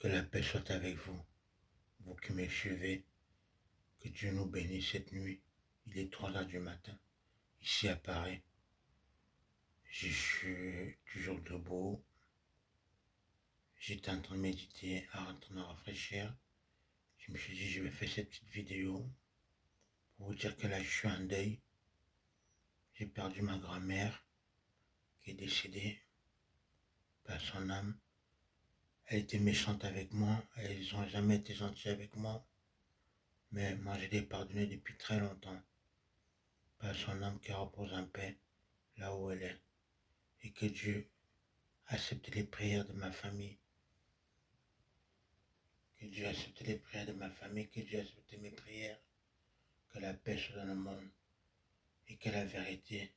Que la paix soit avec vous, vous qui me suivez. Que Dieu nous bénisse cette nuit. Il est 3 heures du matin, ici à Paris. Je suis toujours debout. J'étais en train de méditer, en train de rafraîchir. Je me suis dit, je vais faire cette petite vidéo pour vous dire que là, je suis en deuil. J'ai perdu ma grand-mère qui est décédée, par son âme. Elle était méchante avec moi, elles n'ont jamais été gentilles avec moi. Mais moi, je l'ai pardonnée depuis très longtemps. Par son âme qui repose en paix, là où elle est. Et que Dieu accepte les prières de ma famille. Que Dieu accepte les prières de ma famille, que Dieu accepte mes prières. Que la paix soit dans le monde. Et que la vérité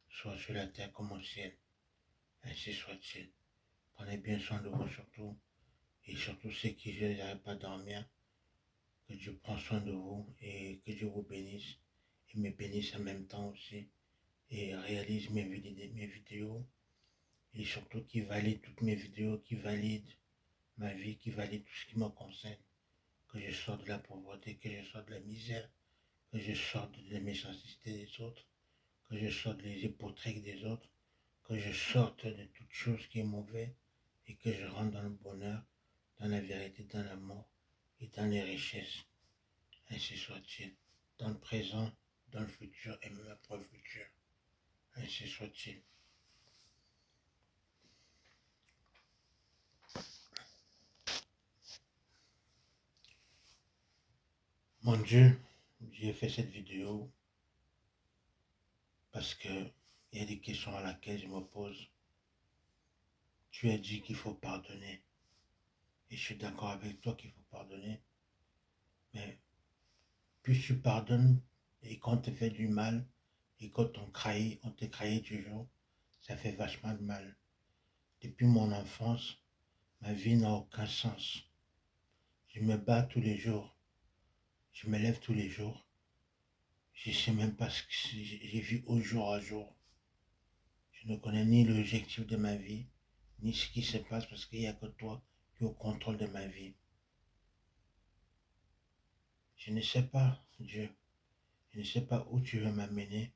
soit sur la terre comme au ciel. Ainsi soit-il. Prenez bien soin de vous surtout. Et surtout ceux qui n'arrivent pas à dormir. Que Dieu prenne soin de vous et que Dieu vous bénisse. Et me bénisse en même temps aussi. Et réalise mes vidéos. Et surtout qui valide toutes mes vidéos, qui valide ma vie, qui valide tout ce qui me concerne. Que je sorte de la pauvreté, que je sorte de la misère, que je sorte de la méchanceté des autres, que je sorte des hypothèques des autres, que je sorte de toute chose qui est mauvaise et que je rentre dans le bonheur, dans la vérité, dans l'amour et dans les richesses. Ainsi soit-il. Dans le présent, dans le futur et même après le futur. Ainsi soit-il. Mon Dieu, j'ai fait cette vidéo parce que il y a des questions à laquelle je me pose. Tu as dit qu'il faut pardonner. Et je suis d'accord avec toi qu'il faut pardonner. Mais plus tu pardonnes et quand on te fait du mal et quand on te trahit toujours, ça fait vachement de mal. Depuis mon enfance, ma vie n'a aucun sens. Je me bats tous les jours. Je me lève tous les jours. Je ne sais même pas ce que j'ai vu au jour à jour. Je ne connais ni l'objectif de ma vie, ni ce qui se passe parce qu'il n'y a que toi qui es au contrôle de ma vie. Je ne sais pas, Dieu. Je ne sais pas où tu veux m'amener,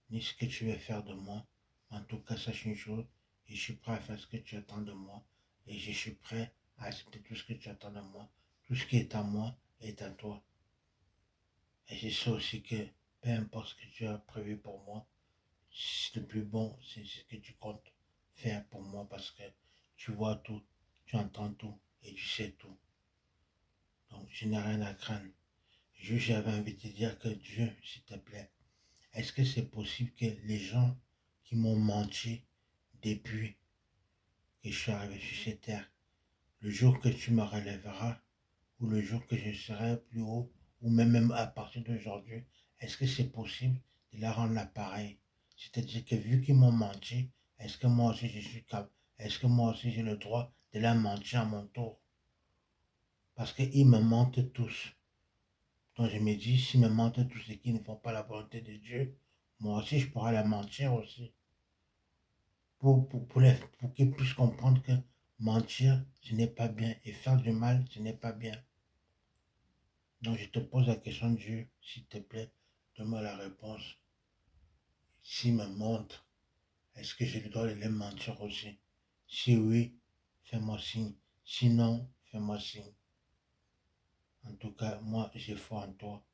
ni ce que tu veux faire de moi. En tout cas, sache une chose, et je suis prêt à faire ce que tu attends de moi. Et je suis prêt à accepter tout ce que tu attends de moi. Tout ce qui est à moi est à toi. Et je sais aussi que peu importe ce que tu as prévu pour moi, le plus bon, c'est ce que tu comptes faire pour moi parce que tu vois tout, tu entends tout et tu sais tout. Donc, je n'ai rien à craindre. Juste, j'avais envie de te dire que Dieu, s'il te plaît, est-ce que c'est possible que les gens qui m'ont menti depuis que je suis arrivé sur cette terre, le jour que tu me relèveras, ou le jour que je serai plus haut, ou même à partir d'aujourd'hui, est-ce que c'est possible de la rendre l'appareil? C'est-à-dire que vu qu'ils m'ont menti, est-ce que moi aussi je suis capable, est-ce que moi aussi j'ai le droit de la mentir à mon tour? Parce qu'ils me mentent tous. Donc je me dis, s'ils me mentent tous et qu'ils ne font pas la volonté de Dieu, moi aussi je pourrais la mentir aussi. Pour qu'ils puissent comprendre que mentir, ce n'est pas bien. Et faire du mal, ce n'est pas bien. Donc je te pose la question, Dieu, s'il te plaît, donne-moi la réponse. S'ils me mentent, est-ce que j'ai le droit de les mentir aussi? Si oui, fais-moi signe. Sinon, fais-moi signe. En tout cas, moi, j'ai foi en toi.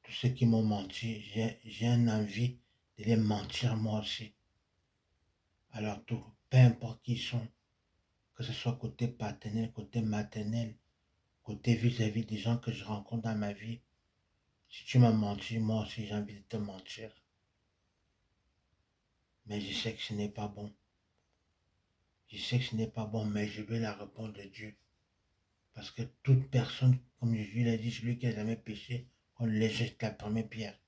Tous ceux qui m'ont menti, j'ai une envie de les mentir moi aussi. Alors tout, peu importe qui ils sont, que ce soit côté paternel, côté maternel, côté vis-à-vis des gens que je rencontre dans ma vie, si tu m'as menti, moi aussi j'ai envie de te mentir. Mais je sais que ce n'est pas bon. Je sais que ce n'est pas bon, mais je veux la réponse de Dieu. Parce que toute personne, comme Jésus l'a dit, celui qui n'a jamais péché, on lui jette la première pierre.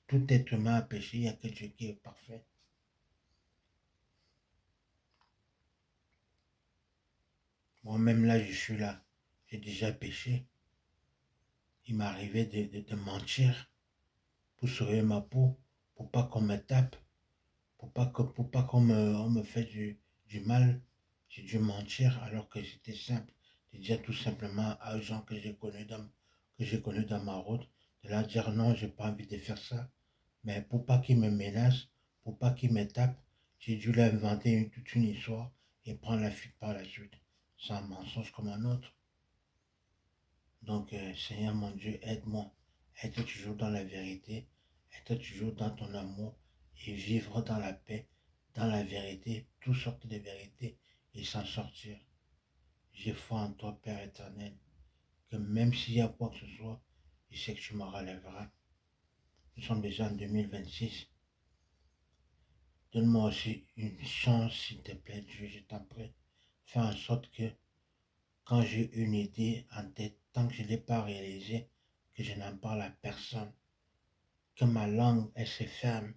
Tout être humain a péché, il n'y a que Dieu qui est parfait. Moi-même là, je suis là. J'ai déjà péché. Il m'arrivait de mentir pour sauver ma peau, pour pas qu'on me tape, pour pas qu'on on me fait du mal. J'ai dû mentir alors que c'était simple de dire tout simplement aux gens que j'ai connus dans ma route, de leur dire non, j'ai pas envie de faire ça. Mais pour pas qu'ils me menacent, pour pas qu'ils me tapent, j'ai dû leur inventer toute une histoire et prendre la fuite par la suite. C'est un mensonge comme un autre. Donc, Seigneur mon Dieu, aide-moi. Être toujours dans la vérité, être toujours dans ton amour et vivre dans la paix, dans la vérité, toutes sortes de vérités et s'en sortir. J'ai foi en toi, Père éternel, que même s'il y a quoi que ce soit, je sais que tu me relèveras. Nous sommes déjà en 2026. Donne-moi aussi une chance, s'il te plaît, Dieu, je t'en prie. Fais en sorte que quand j'ai une idée en tête, tant que je ne l'ai pas réalisée, que je n'en parle à personne, que ma langue, elle se ferme,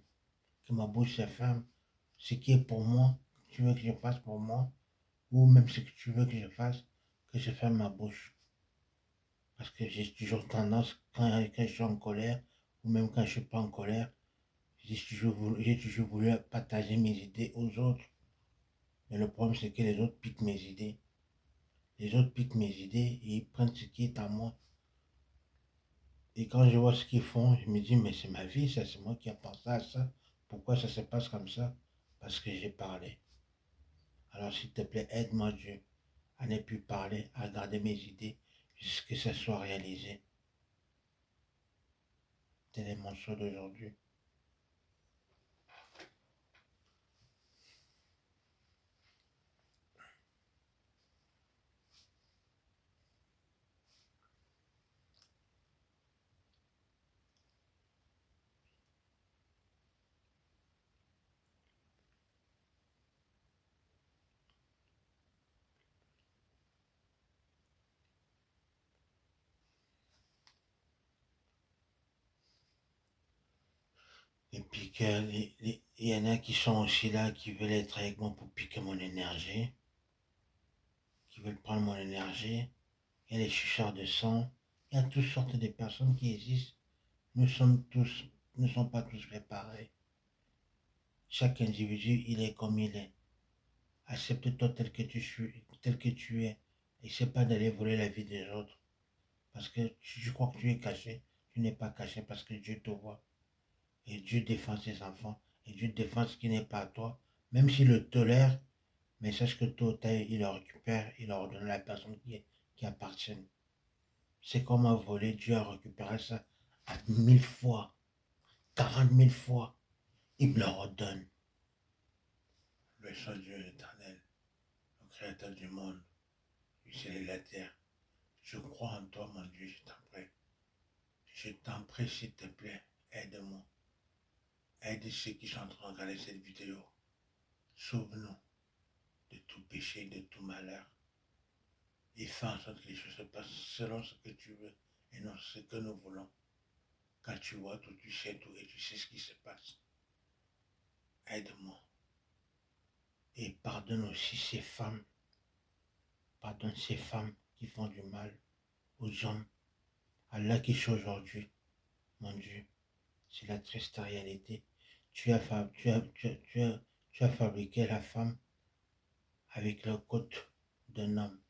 que ma bouche se ferme. Ce qui est pour moi, tu veux que je fasse pour moi, ou même ce que tu veux que je fasse, que je ferme ma bouche. Parce que j'ai toujours tendance, quand je suis en colère, ou même quand je ne suis pas en colère, j'ai toujours voulu partager mes idées aux autres. Mais le problème, c'est que les autres piquent mes idées. Les autres piquent mes idées et ils prennent ce qui est à moi. Et quand je vois ce qu'ils font, je me dis, mais c'est ma vie, ça, c'est moi qui ai pensé à ça. Pourquoi ça se passe comme ça? Parce que j'ai parlé. Alors, s'il te plaît, aide-moi, Dieu, à ne plus parler, à garder mes idées jusqu'à ce que ça soit réalisé. Tel est mon choix d'aujourd'hui. Et puis il y en a qui sont aussi là, qui veulent être avec moi pour piquer mon énergie, qui veulent prendre mon énergie. Il y a les chucheurs de sang. Il y a toutes sortes de personnes qui existent. Nous sommes tous, ne sommes pas tous préparés. Chaque individu, il est comme il est. Accepte-toi tel que tu suis, tel que tu es. Essaie pas d'aller voler la vie des autres. Parce que tu crois que tu es caché. Tu n'es pas caché parce que Dieu te voit. Et Dieu défend ses enfants. Et Dieu défend ce qui n'est pas à toi. Même s'il le tolère, mais sache que tôt ou tard, il le récupère, il le redonne à la personne qui appartient. C'est comme un volé, Dieu a récupéré ça à 1000 fois, 40 000 fois. Il me le redonne. Le soit Dieu éternel, le créateur du monde, du ciel et de la terre. Je crois en toi, mon Dieu, je t'en prie. Je t'en prie, s'il te plaît, aide-moi. Aide ceux qui sont en train de regarder cette vidéo. Sauve-nous de tout péché, de tout malheur. Et fais en sorte que les choses se passent selon ce que tu veux et non ce que nous voulons. Quand tu vois tout, tu sais tout et tu sais ce qui se passe. Aide-moi. Et pardonne aussi ces femmes. Pardonne ces femmes qui font du mal aux hommes. Allah qui est aujourd'hui, mon Dieu, c'est la triste réalité. Tu as fabriqué la femme avec le côte d'un homme.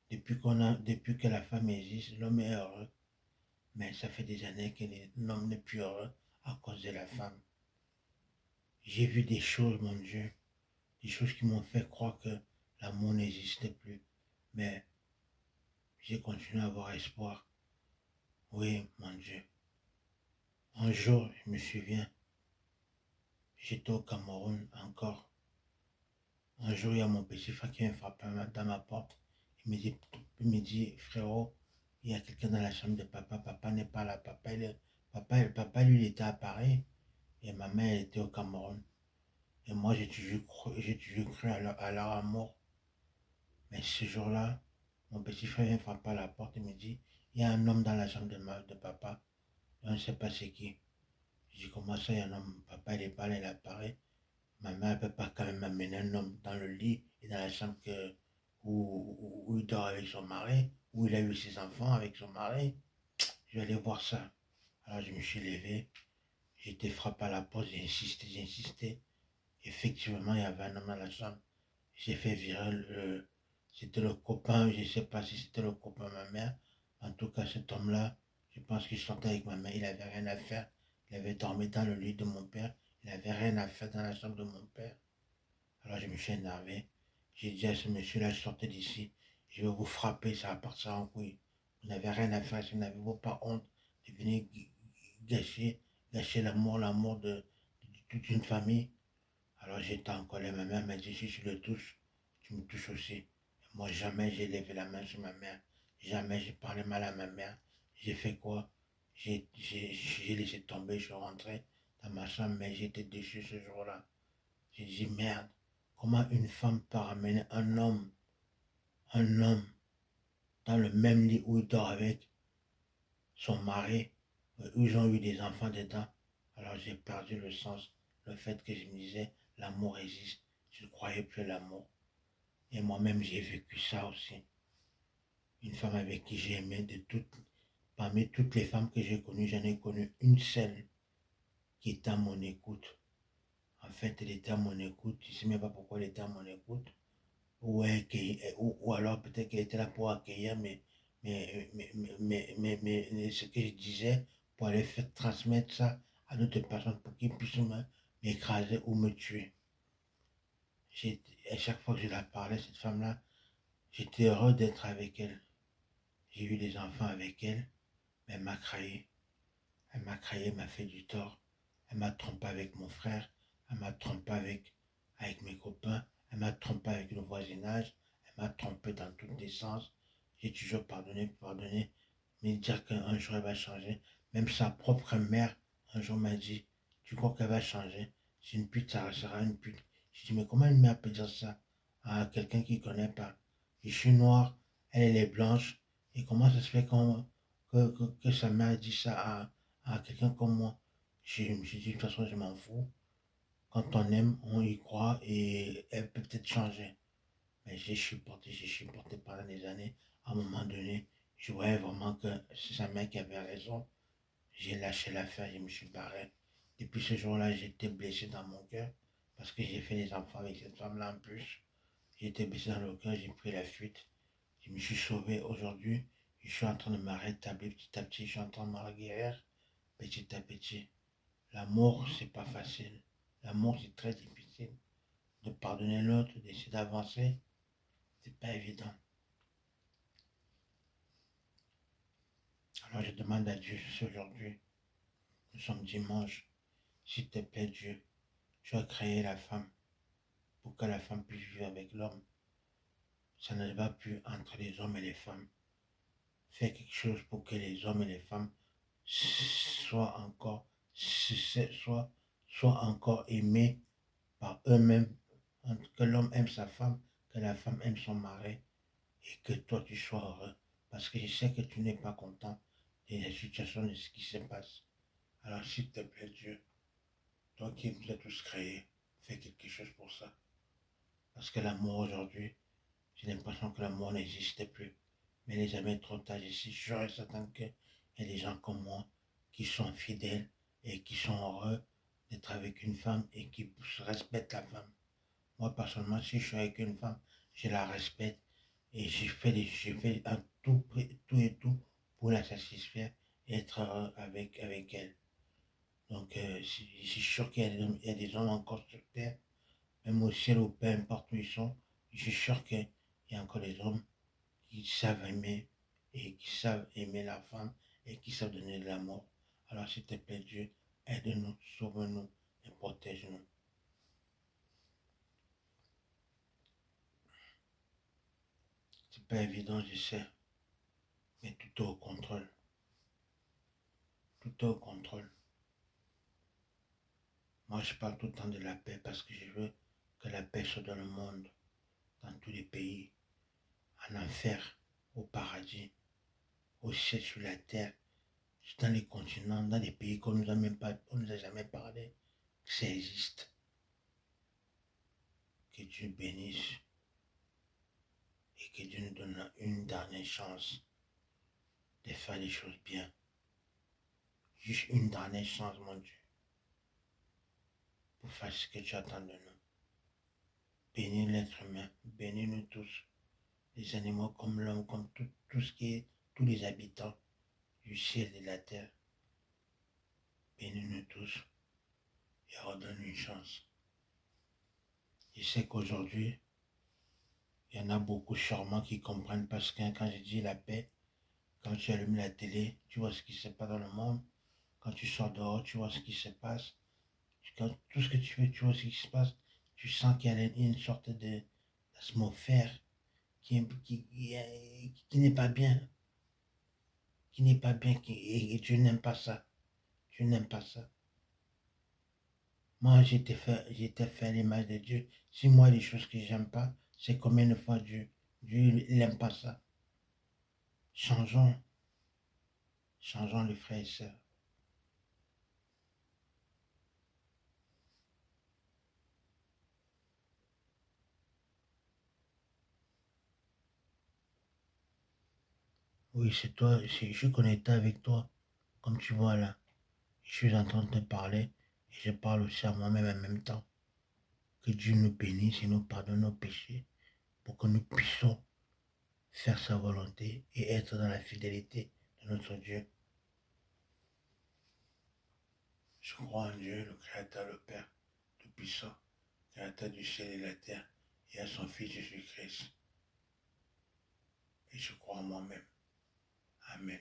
Depuis que la femme existe, l'homme est heureux. Mais ça fait des années que l'homme n'est plus heureux à cause de la femme. J'ai vu des choses, mon Dieu, des choses qui m'ont fait croire que l'amour n'existait plus. Mais j'ai continué à avoir espoir. Oui, mon Dieu. Un jour, je me souviens, j'étais au Cameroun encore. Un jour, il y a mon petit frère qui vient frapper dans ma porte. Il me dit, frérot, il y a quelqu'un dans la chambre de papa. Papa n'est pas là. Papa, lui, il était à Paris. Et ma mère, elle était au Cameroun. Et moi, j'ai toujours cru à leur amour. Mais ce jour-là, mon petit frère vient frapper à la porte et me dit, il y a un homme dans la chambre de papa. Et on ne sait pas c'est qui. J'ai commencé, il y a un homme. Papa, il est pas là, il apparaît. Ma mère ne peut pas quand même amener un homme dans le lit et dans la chambre où il dort avec son mari, où il a eu ses enfants avec son mari. Je vais aller voir ça. Alors je me suis levé, j'ai été frappé à la porte, j'ai insisté. Effectivement, il y avait un homme dans la chambre. J'ai fait virer C'était le copain, je ne sais pas si c'était le copain de ma mère. En tout cas, cet homme-là, je pense qu'il sortait avec ma mère, il n'avait rien à faire. Il avait dormi dans le lit de mon père, il n'avait rien à faire dans la chambre de mon père. Alors je me suis énervé. J'ai dit à ce monsieur-là, je sortais d'ici, je vais vous frapper, ça va partir en couille. Vous n'avez rien à faire, si vous n'avez pas honte de venir gâcher, gâcher l'amour de toute une famille. Alors j'étais en colère, ma mère m'a dit, si tu le touches, tu me touches aussi. Moi, jamais j'ai levé la main sur ma mère, jamais j'ai parlé mal à ma mère. J'ai fait quoi? J'ai laissé tomber, je suis rentré dans ma chambre, mais j'étais déçu ce jour-là. J'ai dit, merde, comment une femme peut ramener un homme dans le même lit où il dort avec son mari, où ils ont eu des enfants dedans. Alors j'ai perdu le sens, le fait que je me disais, l'amour existe, je ne croyais plus à l'amour. Et moi-même, j'ai vécu ça aussi. Une femme avec qui j'ai aimé parmi toutes les femmes que j'ai connues, j'en ai connu une seule qui était à mon écoute. En fait, elle était à mon écoute, je ne sais même pas pourquoi elle était à mon écoute. Ou alors peut-être qu'elle était là pour accueillir mais ce que je disais pour aller faire transmettre ça à d'autres personnes pour qu'ils puissent m'écraser ou me tuer. À chaque fois que je la parlais, cette femme-là, j'étais heureux d'être avec elle. J'ai eu des enfants avec elle, mais elle m'a trahi. Elle m'a trahi, elle m'a fait du tort. Elle m'a trompé avec mon frère, elle m'a trompé avec mes copains, elle m'a trompé avec le voisinage, elle m'a trompé dans tous les sens. J'ai toujours pardonné, pardonné, mais dire qu'un jour elle va changer. Même sa propre mère, un jour m'a dit, tu crois qu'elle va changer? C'est une pute, ça restera une pute. J'ai dit, mais comment une mère peut dire ça à quelqu'un qui ne connaît pas? Je suis noir, elle est blanche, et comment ça se fait que sa mère dit ça à quelqu'un comme moi? Je me suis dit, de toute façon, je m'en fous. Quand on aime, on y croit et elle peut peut-être changer. Mais j'ai supporté pendant des années. À un moment donné, je voyais vraiment que c'est sa mère qui avait raison. J'ai lâché l'affaire, je me suis barré. Depuis ce jour-là, j'étais blessé dans mon cœur parce que j'ai fait des enfants avec cette femme-là en plus. J'étais blessé dans le cœur, j'ai pris la fuite. Je me suis sauvé aujourd'hui. Je suis en train de me rétablir petit à petit. Je suis en train de me guérir petit à petit. L'amour, c'est pas facile. L'amour, c'est très difficile. De pardonner l'autre, d'essayer d'avancer, c'est pas évident. Alors je demande à Dieu aujourd'hui, nous sommes dimanche, s'il te plaît Dieu, tu as créé la femme pour que la femme puisse vivre avec l'homme. Ça ne va plus entre les hommes et les femmes. Fais quelque chose pour que les hommes et les femmes soient encore, soient encore aimés par eux-mêmes. Que l'homme aime sa femme, que la femme aime son mari et que toi tu sois heureux. Parce que je sais que tu n'es pas content de la situation de ce qui se passe. Alors s'il te plaît Dieu, toi qui nous as tous créés, fais quelque chose pour ça. Parce que l'amour aujourd'hui, j'ai l'impression que l'amour n'existe plus. Mais les amis trop tard, je suis sûr et certain qu'il y a des gens comme moi qui sont fidèles et qui sont heureux d'être avec une femme et qui respectent la femme. Moi, personnellement, si je suis avec une femme, je la respecte et je fais un tout et tout pour la satisfaire et être heureux avec elle. Donc, je suis sûr qu'il y a des hommes encore sur terre, même au ciel ou peu importe où ils sont, je suis sûr qu'il y a encore des hommes qui savent aimer et qui savent aimer la femme et qui savent donner de l'amour. Alors, s'il te plaît, Dieu, aide-nous, sauve-nous et protège-nous. C'est pas évident, je sais, mais tout est au contrôle. Tout est au contrôle. Moi, je parle tout le temps de la paix parce que je veux que la paix soit dans le monde, dans tous les pays, en enfer, au paradis, au ciel, sur la terre, dans les continents, dans les pays qu'on nous a jamais parlé, que ça existe. Que Dieu bénisse et que Dieu nous donne une dernière chance de faire les choses bien. Juste une dernière chance, mon Dieu, pour faire ce que tu attends de nous. Bénis l'être humain, bénis-nous tous. les animaux comme l'homme, comme tout ce qui est, tous les habitants du ciel et de la terre. Bénis-nous tous et redonne une chance. Je sais qu'aujourd'hui, il y en a beaucoup sûrement qui comprennent parce que quand je dis la paix, quand tu allumes la télé, tu vois ce qui se passe dans le monde. Quand tu sors dehors, tu vois ce qui se passe. Quand tout ce que tu fais, tu vois ce qui se passe. Tu sens qu'il y a une sorte d'atmosphère qui n'est pas bien. Qui n'est pas bien. Et Dieu n'aime pas ça. Dieu n'aime pas ça. Moi, j'étais fait à l'image de Dieu. Si moi, les choses que j'aime pas, c'est combien de fois Dieu, il n'aime pas ça. Changeons, changeons les frères et sœurs. Oui, c'est toi, je suis connecté avec toi. Comme tu vois là, je suis en train de te parler et je parle aussi à moi-même en même temps. Que Dieu nous bénisse et nous pardonne nos péchés pour que nous puissions faire sa volonté et être dans la fidélité de notre Dieu. Je crois en Dieu, le Créateur, le Père Tout-Puissant, Créateur du ciel et de la terre, et à son Fils Jésus-Christ. Et je crois en moi-même. Amen.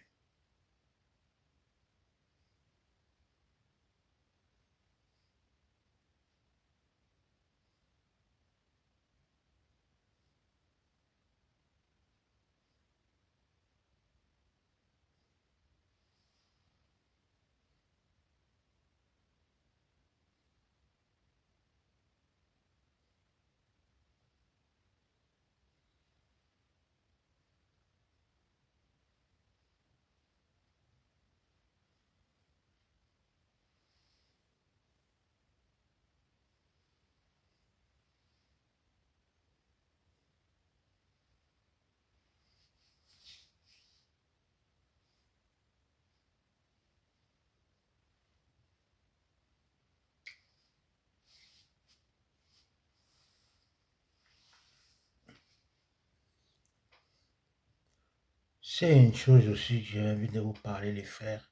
C'est une chose aussi que j'ai envie de vous parler, les frères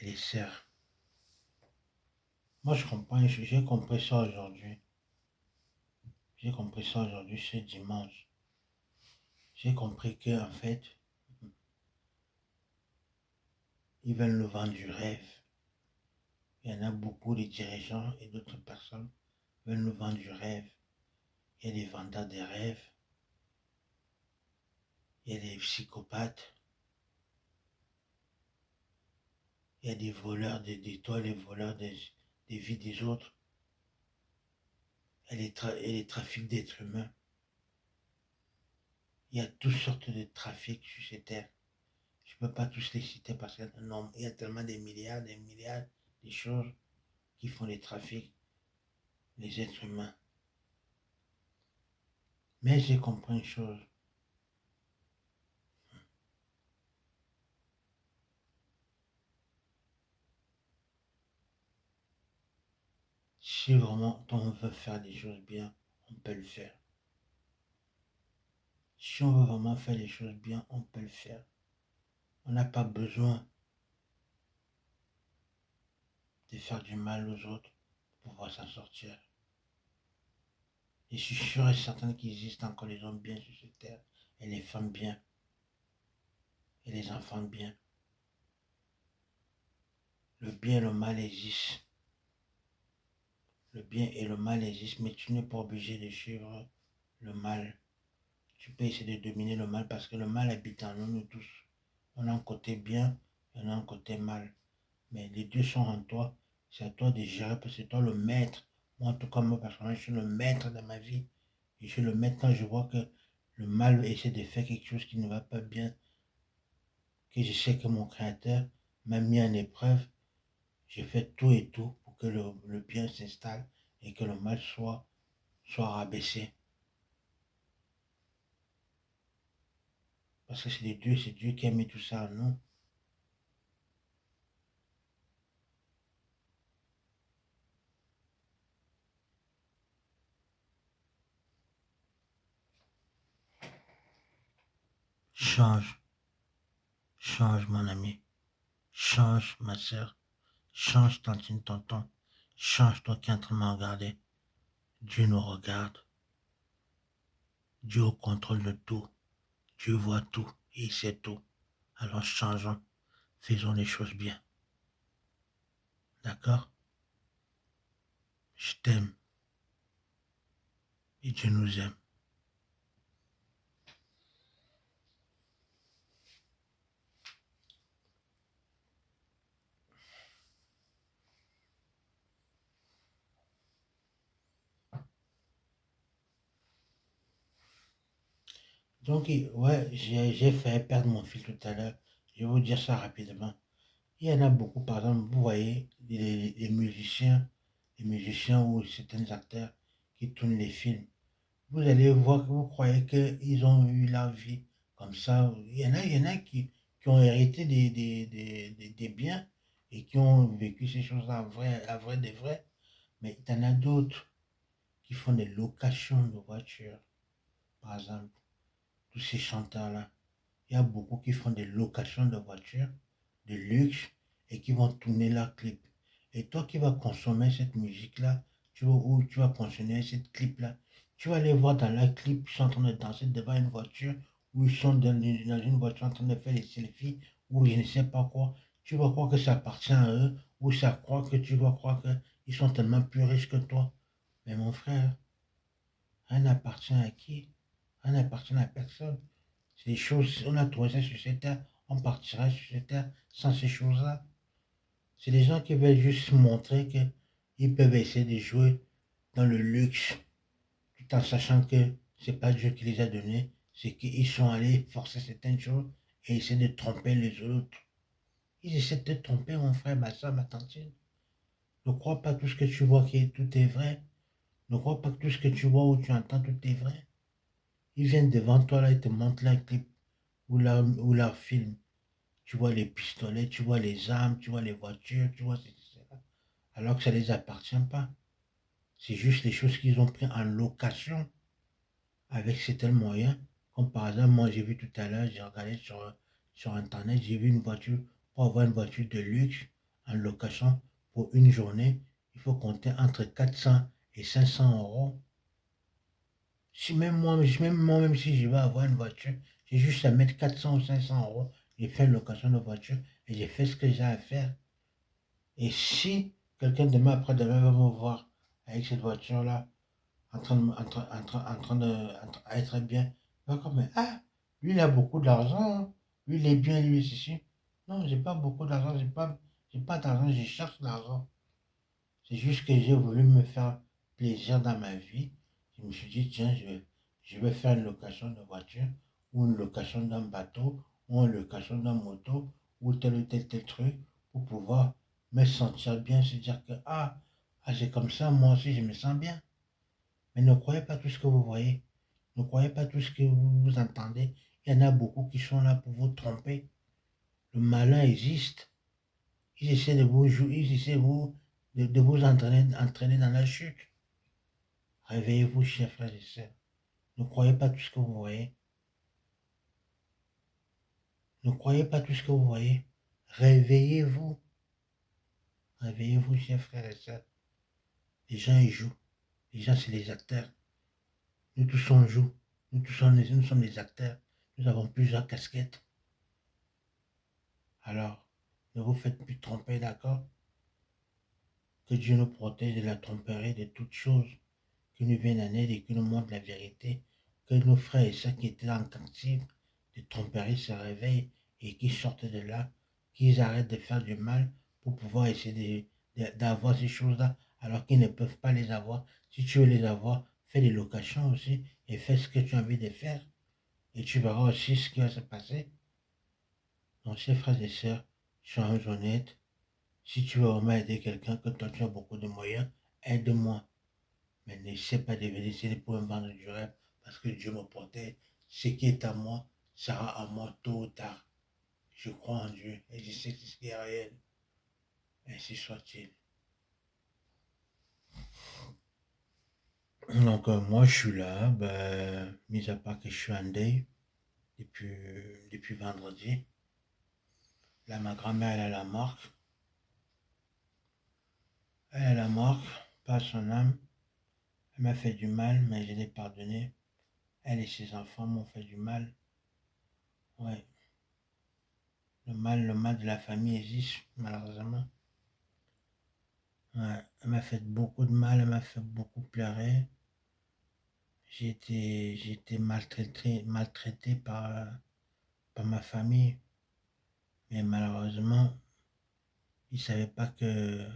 et les sœurs. Moi, je comprends, j'ai compris ça aujourd'hui. J'ai compris ça aujourd'hui, ce dimanche. J'ai compris que en fait, ils veulent nous vendre du rêve. Il y en a beaucoup de dirigeants et d'autres personnes veulent nous vendre du rêve. Il y a des vendeurs de rêves, il y a des psychopathes, il y a des voleurs d'étoiles, des voleurs des vies des autres, il y a des trafics d'êtres humains. Il y a toutes sortes de trafics sur cette terre. Je ne peux pas tous les citer parce qu'il y a tellement des milliards de choses qui font les trafics, les êtres humains. Mais j'ai compris une chose. Si vraiment on veut faire des choses bien, on peut le faire. Si on veut vraiment faire les choses bien, on peut le faire. On n'a pas besoin de faire du mal aux autres pour pouvoir s'en sortir. Je suis sûr et certain qu'il existe encore les hommes bien sur cette terre, et les femmes bien, et les enfants bien. Le bien et le mal existent. Le bien et le mal existent, mais tu n'es pas obligé de suivre le mal. Tu peux essayer de dominer le mal parce que le mal habite en nous, nous tous. On a un côté bien et on a un côté mal. Mais les deux sont en toi. C'est à toi de gérer parce que c'est toi le maître. Moi, en tout cas, moi, personnellement, je suis le maître de ma vie. Je suis le maître quand je vois que le mal essaie de faire quelque chose qui ne va pas bien, que je sais que mon créateur m'a mis en épreuve. Je fais tout et tout pour que le bien s'installe et que le mal soit rabaissé. Parce que c'est Dieu qui a mis tout ça en nous. Change, change mon ami, change ma soeur, change tantine, tonton, change toi qui es en train de me regarder. Dieu nous regarde, Dieu au contrôle de tout, Dieu voit tout et il sait tout. Alors changeons, faisons les choses bien. D'accord? Je t'aime et Dieu nous aime. Donc, ouais, j'ai fait perdre mon fil tout à l'heure. Je vais vous dire ça rapidement. Il y en a beaucoup, par exemple, vous voyez, les musiciens ou certains acteurs qui tournent les films. Vous allez voir que vous croyez qu'ils ont eu leur vie comme ça. Il y en a qui ont hérité des biens et qui ont vécu ces choses-là à vrai des vrais. Mais il y en a d'autres qui font des locations de voitures, par exemple. Tous ces chanteurs-là, il y a beaucoup qui font des locations de voitures, de luxe, et qui vont tourner leurs clips. Et toi qui vas consommer cette musique-là, ou tu vas consommer cette clip-là, tu vas les voir dans leur clip, ils sont en train de danser devant une voiture, ou ils sont dans une voiture en train de faire des selfies, ou je ne sais pas quoi. Tu vas croire que ça appartient à eux, ou tu vas croire qu'ils sont tellement plus riches que toi. Mais mon frère, rien n'appartient à qui? Rien n'appartient à personne. C'est des choses, on a trouvé ça sur cette terre, on partira sur cette terre sans ces choses-là. C'est des gens qui veulent juste montrer qu'ils peuvent essayer de jouer dans le luxe, tout en sachant que c'est pas Dieu qui les a donnés, c'est qu'ils sont allés forcer certaines choses et essayer de tromper les autres. Ils essaient de te tromper, mon frère, ma soeur, ma tantine. Ne crois pas tout ce que tu vois tout est vrai. Ne crois pas que tout ce que tu vois ou tu entends, tout est vrai. Ils viennent devant toi là, ils te montrent leur clip ou leur film. Tu vois les pistolets, tu vois les armes, tu vois les voitures, tu vois ceci, cela. Alors que ça ne les appartient pas. C'est juste les choses qu'ils ont pris en location avec certains moyens. Comme par exemple, moi j'ai vu tout à l'heure, j'ai regardé sur Internet, j'ai vu une voiture, pour avoir une voiture de luxe en location pour une journée, il faut compter entre 400 et 500 euros. Si même si je vais avoir une voiture, j'ai juste à mettre 400 ou 500 euros, j'ai fait une location de voiture et j'ai fait ce que j'ai à faire. Et si quelqu'un demain après-demain va me voir avec cette voiture-là, en train de, en train de à être bien, il va comme, mais ah, lui il a beaucoup d'argent, hein. Lui il est bien, lui c'est ceci. Non, j'ai pas beaucoup d'argent, j'ai pas d'argent, je cherche l'argent. C'est juste que j'ai voulu me faire plaisir dans ma vie. Je me suis dit, tiens, je vais faire une location de voiture, ou une location d'un bateau, ou une location d'un moto, ou tel truc, pour pouvoir me sentir bien, se dire que, c'est comme ça, moi aussi, je me sens bien. Mais ne croyez pas tout ce que vous voyez. Ne croyez pas tout ce que vous entendez. Il y en a beaucoup qui sont là pour vous tromper. Le malin existe. Ils essaient de vous jouer, ils essaient de vous entraîner dans la chute. Réveillez-vous, chers frères et sœurs. Ne croyez pas tout ce que vous voyez. Ne croyez pas tout ce que vous voyez. Réveillez-vous. Réveillez-vous, chers frères et sœurs. Les gens, ils jouent. Les gens, c'est les acteurs. Nous tous, on joue. Nous sommes des acteurs. Nous avons plusieurs casquettes. Alors, ne vous faites plus tromper, d'accord? Que Dieu nous protège de la tromperie de toutes choses, qui nous vienne en aide et qui nous montre la vérité. Que nos frères et sœurs qui étaient en captivité de tromperie se réveillent et qui sortent de là, qu'ils arrêtent de faire du mal pour pouvoir essayer d'avoir ces choses-là alors qu'ils ne peuvent pas les avoir. Si tu veux les avoir, fais des locations aussi et fais ce que tu as envie de faire. Et tu verras aussi ce qui va se passer. Donc, chers frères et sœurs, soyons honnêtes. Si tu veux vraiment aider quelqu'un, que toi tu as beaucoup de moyens, aide-moi. Mais n'essaie pas de venir pour me vendre du rêve, parce que Dieu me protège. Ce qui est à moi sera à moi tôt ou tard. Je crois en Dieu et je sais ce qui est réel. Ainsi soit-il. Donc moi je suis là, mis à part que je suis en deuil, depuis vendredi. Là, ma grand-mère, elle est à la morgue. Elle est à la morgue, pas son âme. Elle m'a fait du mal, mais je l'ai pardonné. Elle et ses enfants m'ont fait du mal. Ouais, le mal de la famille existe, malheureusement. Ouais, elle m'a fait beaucoup de mal, elle m'a fait beaucoup pleurer. J'ai été maltraité par ma famille. Mais malheureusement, ils ne savaient pas que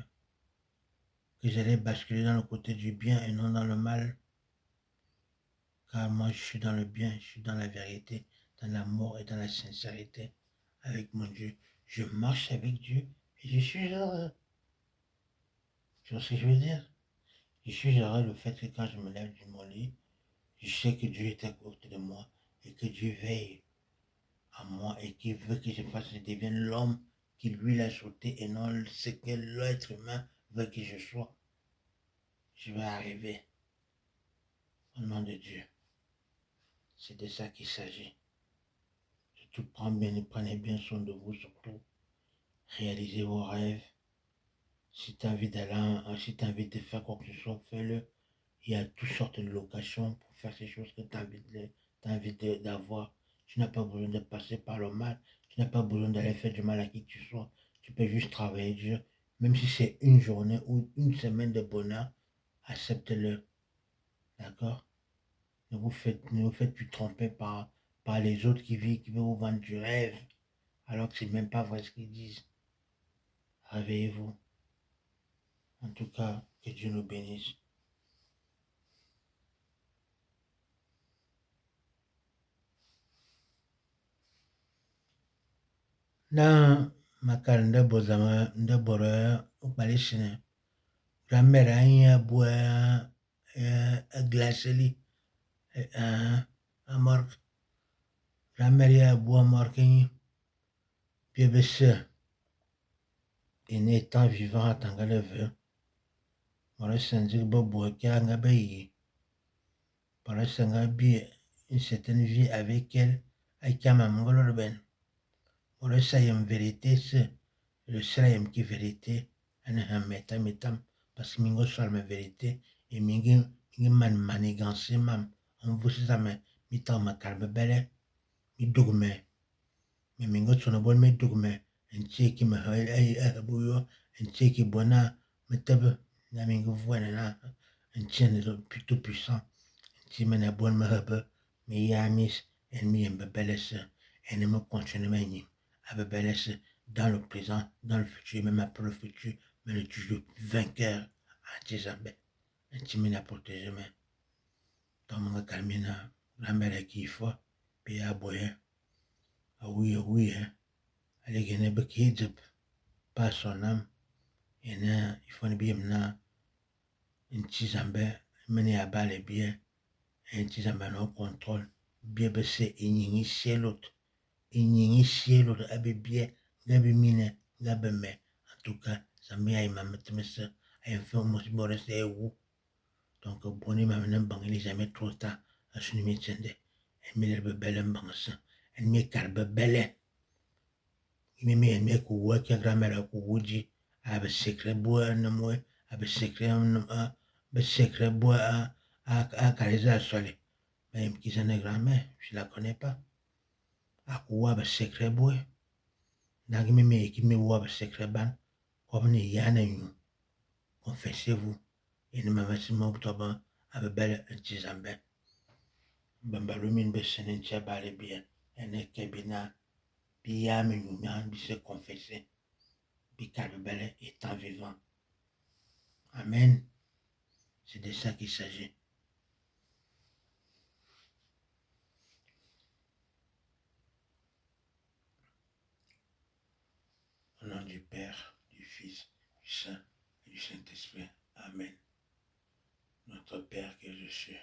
j'allais basculer dans le côté du bien et non dans le mal. Car moi, je suis dans le bien, je suis dans la vérité, dans l'amour et dans la sincérité avec mon Dieu. Je marche avec Dieu et je suis heureux. Tu vois ce que je veux dire? Je suis heureux le fait que quand je me lève de mon lit, je sais que Dieu est à côté de moi et que Dieu veille à moi et qu'il veut que je devienne l'homme qui lui l'a sauté et non ce que l'être humain veut que je sois. Je vais arriver au nom de Dieu. C'est de ça qu'il s'agit. Surtout prenez bien soin de vous surtout. Réalisez vos rêves. Si tu as envie si tu as envie de faire quoi que ce soit, fais-le. Il y a toutes sortes de locations pour faire ces choses que tu as envie d'avoir. Tu n'as pas besoin de passer par le mal. Tu n'as pas besoin d'aller faire du mal à qui que tu sois. Tu peux juste travailler dur. Même si c'est une journée ou une semaine de bonheur, accepte-le. D'accord? Ne vous faites plus tromper par les autres qui veulent vous vendre du rêve, alors que c'est même pas vrai ce qu'ils disent. Réveillez-vous. En tout cas, que Dieu nous bénisse. Dans ma calendar bozama de bora upalishine. Ramera anya bua glaseli amork. Rameria bua morking. Piebesse. En étant vivant à Tangaleve. Mora senzik bobo kianga bayi. Para sanga bi une certaine vie avec elle. Aikama mngolorben. Mora sayem vérité c'est. Le seul qui vérité. Anaha metam. Parce que mingo soit ma vérité. Et mingi man manigancé mam. On vous sait jamais. Mitan ma karbe belle. Mi dogme. Mais mingo soit bon me dogme. En tcheki ma hay abuyo. En tcheki bona. Metabe. Na mingo voine na. En tchene plutôt puissant. Si me na bon me habe. Mi yamis. En mi en bebelese. En me continue ma ni. Abebelese. Dans le présent, dans le futur, même après le futur, mais le toujours vainqueur à Tizabé. Et Timina protégé, mais dans mon calmina, la mère qui faut, puis à boyer, à oui, allez gagner bekidep, pas son âme, et là, il faut ne bien na, une Tizabé, mener à bas les biens, et Tizabé non contrôle, bien baissé, et n'y l'autre, et n'y l'autre, abe bien, gabi mine, gabe me. En tout cas, ça m'a m'a mis à faire mon boris et où. Donc, bonne m'a mené bang, il est jamais trop tard à ce numéro de et me le belle bang, et me carbe belle. Il me couwa qui a grammaire couwudi, avec secret bois, un mois, avec secret bois à cariser à soleil. Même qui s'en est grammaire, je la connais pas. À couwa avec secret bois. Nagime me qui me voit avec secret ban, comme ni yana you. Confessez-vous. Et ne m'avez pas avec belle tizambe. Bambalumin besenen chabale bien. Ene kebina. Biyame yumian bi se confesser. Bi belle étant vivant. Amen. C'est de ça qu'il s'agit. Au nom du Père, du Fils, du Saint et du Saint-Esprit. Amen. Notre Père que je suis,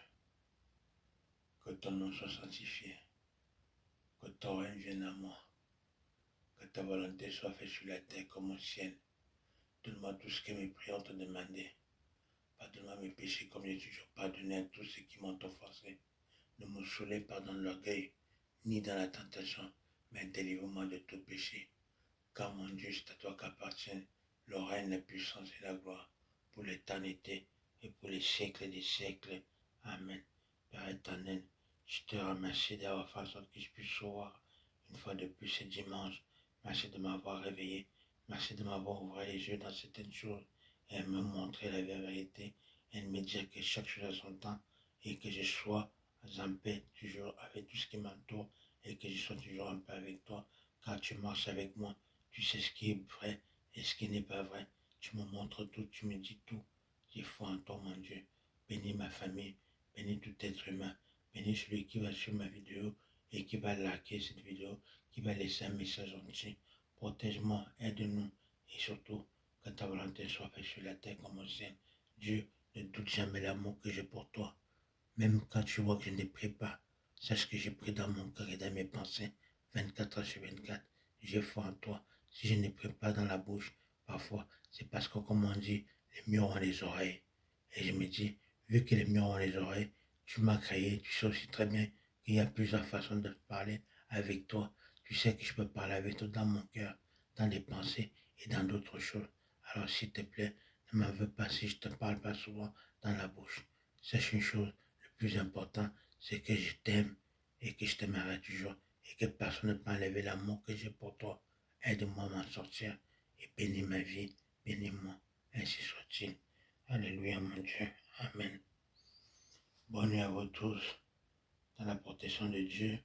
que ton nom soit sanctifié, que ton règne vienne à moi, que ta volonté soit faite sur la terre comme au ciel. Donne-moi tout ce que mes prières te demandaient. Pardonne-moi mes péchés comme j'ai toujours pardonné à tous ceux qui m'ont offensé. Ne me soulève pas dans l'orgueil, ni dans la tentation, mais délivre-moi de tout péché. Car mon Dieu, c'est à toi qu'appartiennent le règne, la puissance et la gloire, pour l'éternité et pour les siècles des siècles. Amen. Père éternel, je te remercie d'avoir fait en sorte que je puisse voir une fois de plus ce dimanche. Merci de m'avoir réveillé. Merci de m'avoir ouvert les yeux dans certaines choses et me montrer la vérité et de me dire que chaque chose a son temps et que je sois en paix toujours avec tout ce qui m'entoure et que je sois toujours en paix avec toi car tu marches avec moi. Tu sais ce qui est vrai et ce qui n'est pas vrai. Tu me montres tout, tu me dis tout. J'ai foi en toi, mon Dieu. Bénis ma famille, bénis tout être humain, bénis celui qui va suivre ma vidéo et qui va liker cette vidéo, qui va laisser un message entier. Protège-moi, aide-nous et surtout que ta volonté soit faite sur la terre comme au ciel. Dieu, ne doute jamais l'amour que j'ai pour toi. Même quand tu vois que je ne prie pas, sache que j'ai pris dans mon cœur et dans mes pensées 24 heures sur 24. J'ai foi en toi. Si je ne prie pas dans la bouche, parfois, c'est parce que, comme on dit, les murs ont les oreilles. Et je me dis, vu que les murs ont les oreilles, tu m'as créé, tu sais aussi très bien qu'il y a plusieurs façons de parler avec toi. Tu sais que je peux parler avec toi dans mon cœur, dans les pensées et dans d'autres choses. Alors, s'il te plaît, ne m'en veux pas si je te parle pas souvent dans la bouche. Sache une chose, le plus important, c'est que je t'aime et que je t'aimerai toujours et que personne ne peut enlever l'amour que j'ai pour toi. Aide-moi à m'en sortir et bénis ma vie, bénis-moi, ainsi soit-il. Alléluia, mon Dieu. Amen. Bonne nuit à vous tous, dans la protection de Dieu,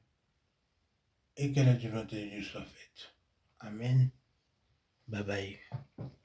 et que la volonté de Dieu soit faite. Amen. Bye bye.